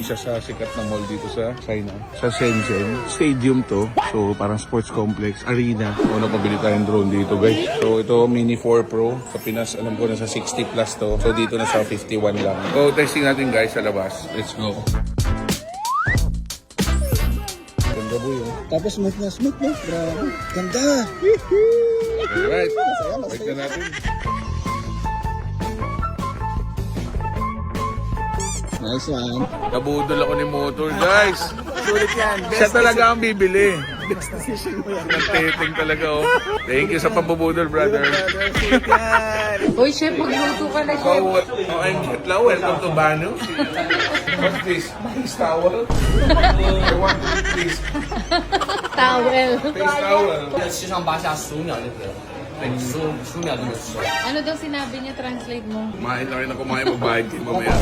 isa sa sikat na mall dito sa China. Sa Shenzhen. Stadium to. So parang sports complex, arena. So napabili tayong drone dito guys. So ito Mini 4 Pro. Sa Pinas alam ko nasa 60 plus to. So dito na sa 51 lang. So testing natin guys sa labas. Let's go. Ganda boy oh. Tapos smooth na, bro. Ganda! Alright. Wait na natin. Nice one. Nabudol ako ni motor guys. Sulit yan. Siya talaga ang bibili. Best decision mo yan. Nagtiting talaga oh. Thank you sa pambubudol brother. Sulit yan. Uy, chef, magluto ka na, chef. I'm Jetlaw. Welcome to Bano. What's this? Face towel? I want this Towel. face towel. 吃上8下15秒就可以了。对，你15秒就能吃。 Ano daw sinabi niya? Translate mo. Kumain na rin ako, kumain magbayad kayo mamaya.